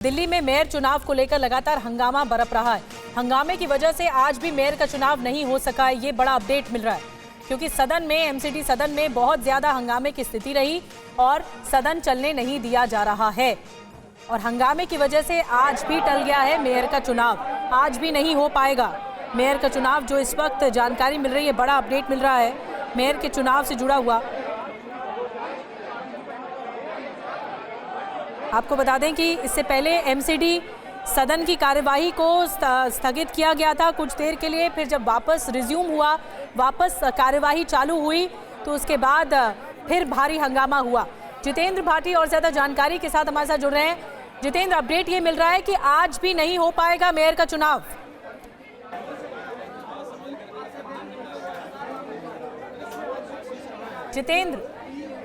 दिल्ली में मेयर चुनाव को लेकर लगातार हंगामा बरप रहा है। हंगामे की वजह से आज भी मेयर का चुनाव नहीं हो सका है, ये बड़ा अपडेट मिल रहा है क्योंकि सदन में एमसीडी सदन में बहुत ज्यादा हंगामे की स्थिति रही और सदन चलने नहीं दिया जा रहा है और हंगामे की वजह से आज भी टल गया है मेयर का चुनाव। आज भी नहीं हो पाएगा मेयर का चुनाव। जो इस वक्त जानकारी मिल रही है, बड़ा अपडेट मिल रहा है मेयर के चुनाव से जुड़ा हुआ। आपको बता दें कि इससे पहले एमसीडी सदन की कार्यवाही को स्थगित किया गया था कुछ देर के लिए, फिर जब वापस रिज्यूम हुआ, वापस कार्यवाही चालू हुई तो उसके बाद फिर भारी हंगामा हुआ। जितेंद्र भाटी और ज़्यादा जानकारी के साथ हमारे साथ जुड़ रहे हैं। जितेंद्र, अपडेट ये मिल रहा है कि आज भी नहीं हो पाएगा मेयर का चुनाव। जितेंद्र,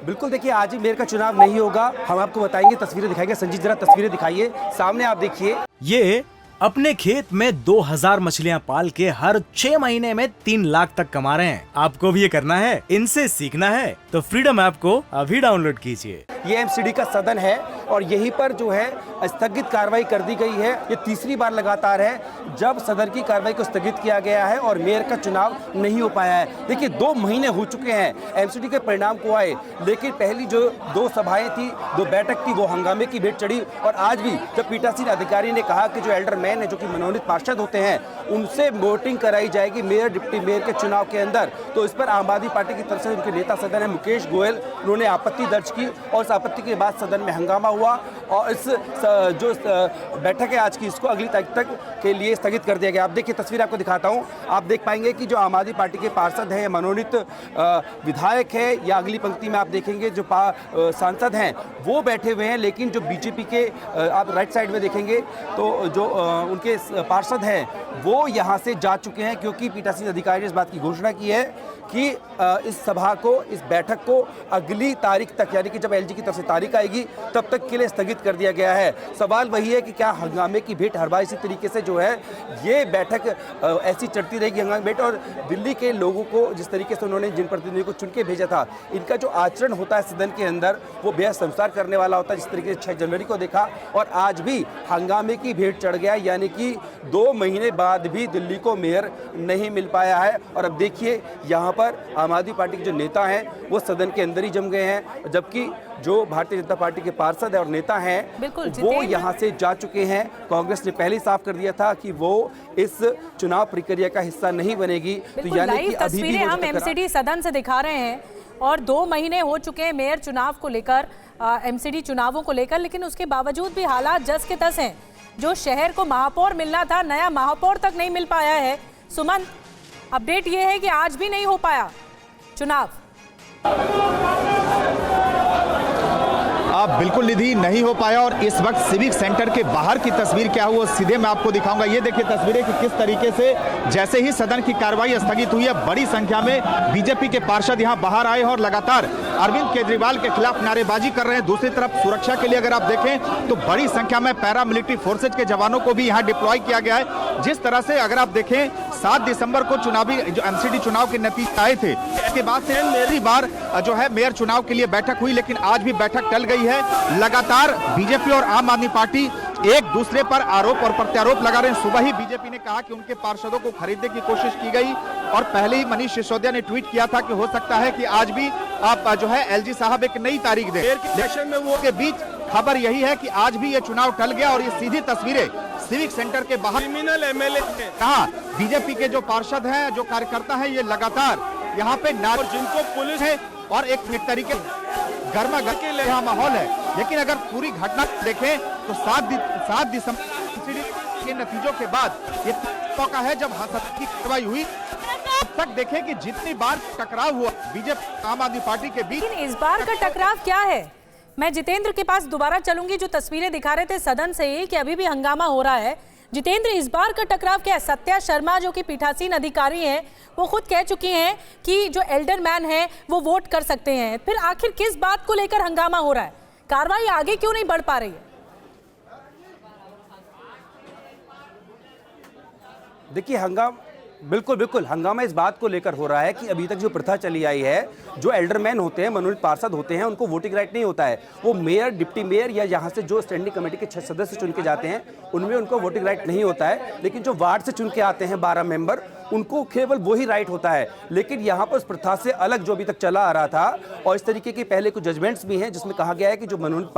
बिल्कुल देखिए, आज ही मेयर का चुनाव नहीं होगा। हम आपको बताएंगे, तस्वीरें दिखाएंगे। संजीत, जरा तस्वीरें दिखाइए, सामने आप देखिए। ये अपने खेत में 2000 मछलियां पाल के हर 6 महीने में 3 लाख तक कमा रहे हैं। आपको भी ये करना है, इनसे सीखना है तो फ्रीडम ऐप को अभी डाउनलोड कीजिए। ये एमसीडी का सदन है और यहीं पर जो है स्थगित कार्रवाई कर दी गई है। ये तीसरी बार लगातार है जब सदन की कार्रवाई को स्थगित किया गया है और मेयर का चुनाव नहीं हो पाया है। देखिए, 2 महीने हो चुके हैं एमसीडी के परिणाम को आए, लेकिन पहली जो 2 सभाएं थी, 2 बैठक थी, वो हंगामे की भेंट चढ़ी। और आज भी जब पीठासीन अधिकारी ने कहा कि जो एल्डरमैन है, जो कि मनोनीत पार्षद होते हैं, उनसे वोटिंग कराई जाएगी मेयर डिप्टी मेयर के चुनाव के अंदर, तो इस पर आम आदमी पार्टी की तरफ से उनके नेता सदन है मुकेश गोयल, उन्होंने आपत्ति दर्ज की और इस आपत्ति के बाद सदन में हंगामा हुआ और इस जो बैठक है आज की, इसको अगली तारीख तक के लिए स्थगित कर दिया गया। आप देखिए, तस्वीर आपको दिखाता हूं। आप देख पाएंगे कि जो आम आदमी पार्टी के पार्षद हैं, मनोनीत विधायक है, या अगली पंक्ति में आप देखेंगे जो सांसद हैं वो बैठे हुए हैं, लेकिन जो बीजेपी के आप राइट साइड में देखेंगे तो जो उनके पार्षद हैं वो यहाँ से जा चुके हैं, क्योंकि पीठासीन अधिकारी ने इस बात की घोषणा की है कि इस सभा को, इस बैठक को अगली तारीख तक, यानी कि जब एलजी की तरफ से तारीख आएगी तब तक के लिए स्थगित कर दिया गया है। सवाल वही है कि क्या हंगामे की भेंट हर बार इसी तरीके से जो है ये बैठक ऐसी चढ़ती रहेगी, हंगामे भेंट। और दिल्ली के लोगों को जिस तरीके से उन्होंने जिन प्रतिनिधियों को चुन के भेजा था, इनका जो आचरण होता है सदन के अंदर वो बेहद संस्कार करने वाला होता है। जिस तरीके से 6 जनवरी को देखा और आज भी हंगामे की भेंट चढ़ गया, यानी कि 2 महीने बाद भी दिल्ली को मेयर नहीं मिल पाया है। और अब देखिए, यहाँ पर आम आदमी पार्टी के जो नेता हैं वो सदन के अंदर ही जम गए हैं, जबकि जो भारतीय जनता पार्टी के पार्षद है और नेता हैं वो यहाँ से जा चुके हैं। कांग्रेस ने पहले ही साफ कर दिया था कि वो इस चुनाव प्रक्रिया का हिस्सा नहीं बनेगी। तो यानी कि अभी भी हम एमसीडी सदन से दिखा रहे हैं और 2 महीने हो चुके हैं मेयर चुनाव को लेकर, एमसीडी चुनावों को लेकर, लेकिन उसके बावजूद भी हालात जस के तस हैं। जो शहर को महापौर मिलना था, नया महापौर तक नहीं मिल पाया है। सुमन, अपडेट ये है कि आज भी नहीं हो पाया चुनाव। बिल्कुल निधि, नहीं हो पाया। और इस वक्त सिविक सेंटर के बाहर की तस्वीर क्या हुआ सीधे मैं आपको दिखाऊंगा। ये देखिए तस्वीरें कि किस तरीके से जैसे ही सदन की कार्रवाई स्थगित हुई है, बड़ी संख्या में बीजेपी के पार्षद यहां बाहर आए हैं और लगातार अरविंद केजरीवाल के खिलाफ नारेबाजी कर रहे हैं। दूसरी तरफ सुरक्षा के लिए अगर आप देखें तो बड़ी संख्या में पैरामिलिट्री फोर्सेज के जवानों को भी यहां डिप्लॉय किया गया है। जिस तरह से अगर आप देखें 7 दिसंबर को चुनावी जो एमसीडी चुनाव के नतीजे आए थे, इसके बाद से पहली बार जो है मेयर चुनाव के लिए बैठक हुई, लेकिन आज भी बैठक टल गई है। लगातार बीजेपी और आम आदमी पार्टी एक दूसरे पर आरोप और प्रत्यारोप लगा रहे हैं। सुबह ही बीजेपी ने कहा कि उनके पार्षदों को खरीदने की कोशिश की गई और पहले ही मनीष सिसोदिया ने ट्वीट किया था कि हो सकता है कि आज भी आप जो है एलजी साहब एक नई तारीख दें। इलेक्शन में वो के बीच खबर यही है कि आज भी ये चुनाव टल गया और ये सीधी तस्वीरें सिविक सेंटर के बाहर क्रिमिनल एमएलए कहा बीजेपी के जो पार्षद हैं, जो कार्यकर्ता हैं, ये लगातार यहाँ पे जिनको पुलिस है और एक तरीके गर्मा घर के लिए यहाँ माहौल है। लेकिन अगर पूरी घटना देखें तो 7 दिसंबर के नतीजों के बाद ये मौका है जब सदन की कार्रवाई हुई। अब तक देखें कि जितनी बार टकराव हुआ बीजेपी आम आदमी पार्टी के बीच, लेकिन इस बार का टकराव क्या है? मैं जितेंद्र के पास दोबारा चलूंगी। जो तस्वीरें दिखा रहे थे सदन से ही कि अभी भी हंगामा हो रहा है। जितेंद्र, इस बार का टकराव क्या है? सत्या शर्मा जो कि पीठासीन अधिकारी हैं, वो खुद कह चुकी हैं कि जो एल्डरमैन है वो वोट कर सकते हैं। फिर आखिर किस बात को लेकर हंगामा हो रहा है? कार्रवाई आगे क्यों नहीं बढ़ पा रही है? देखिए, बिल्कुल बिल्कुल हंगामा इस बात को लेकर हो रहा है कि अभी तक जो प्रथा चली आई है, जो एल्डरमैन होते हैं, मनोनीत पार्षद होते हैं, उनको वोटिंग राइट नहीं होता है। वो मेयर, डिप्टी मेयर या यहाँ से जो स्टैंडिंग कमेटी के 6 सदस्य चुन के जाते हैं, उनमें उनको वोटिंग राइट नहीं होता है। लेकिन जो वार्ड से चुन के आते हैं 12 मेंबर, उनको केवल वही राइट होता है। लेकिन यहाँ पर उस प्रथा से अलग जो अभी तक चला आ रहा था, और इस तरीके के पहले कुछ जजमेंट्स भी हैं जिसमें कहा गया है कि जो मनोनीत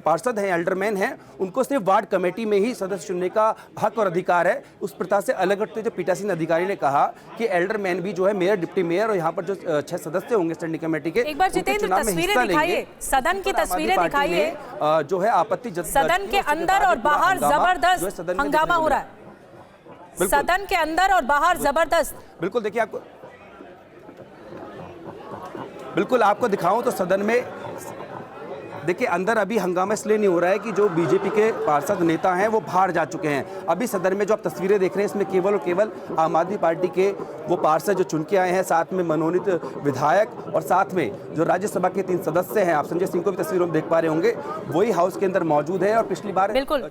पार्षद हैं, एल्डरमैन हैं, उनको सिर्फ वार्ड कमेटी में ही सदस्य चुनने का हक और अधिकार है। उस प्रथा से अलग हटते जो पीठासीन अधिकारी ने कहा कि एल्डरमैन भी जो है मेयर, डिप्टी मेयर और यहाँ पर जो 6 सदस्य होंगे स्टैंडिंग कमेटी के, एक बार जितेंद्र तस्वीरें दिखाइए, सदन की तस्वीरें दिखाइए। जो है आपत्ति सदन के अंदर और बाहर जबरदस्त हंगामा हो रहा है। सदन के अंदर और बाहर जबरदस्त। बिल्कुल देखिए, बिल्कुल आपको दिखाऊं तो सदन में देखिए अंदर अभी हंगामा इसलिए नहीं हो रहा है कि जो बीजेपी के पार्षद नेता हैं वो बाहर जा चुके हैं। अभी सदन में जो आप तस्वीरें देख रहे हैं, इसमें केवल और केवल आम आदमी पार्टी के वो पार्षद जो चुन के आए हैं, साथ में मनोनीत विधायक और साथ में जो राज्यसभा के 3 सदस्य हैं, आप संजय सिंह को भी तस्वीरों में देख पा रहे होंगे, वही हाउस के अंदर मौजूद है। और पिछली बार बिल्कुल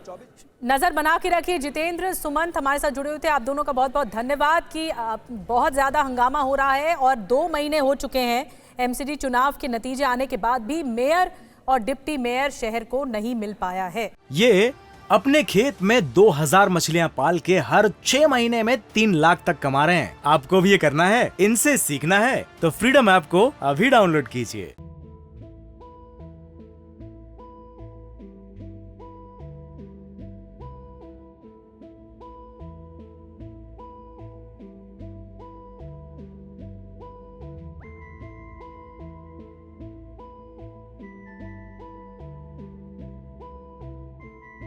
नजर बना के रखिए। जितेंद्र, सुमंत हमारे साथ जुड़े हुए थे, आप दोनों का बहुत बहुत धन्यवाद कि बहुत ज्यादा हंगामा हो रहा है और 2 महीने हो चुके हैं एमसीडी चुनाव के नतीजे आने के बाद भी मेयर और डिप्टी मेयर शहर को नहीं मिल पाया है। ये अपने खेत में 2000 मछलियां पाल के हर 6 महीने में 3 लाख तक कमा रहे हैं। आपको भी ये करना है, इनसे सीखना है तो फ्रीडम ऐप को अभी डाउनलोड कीजिए।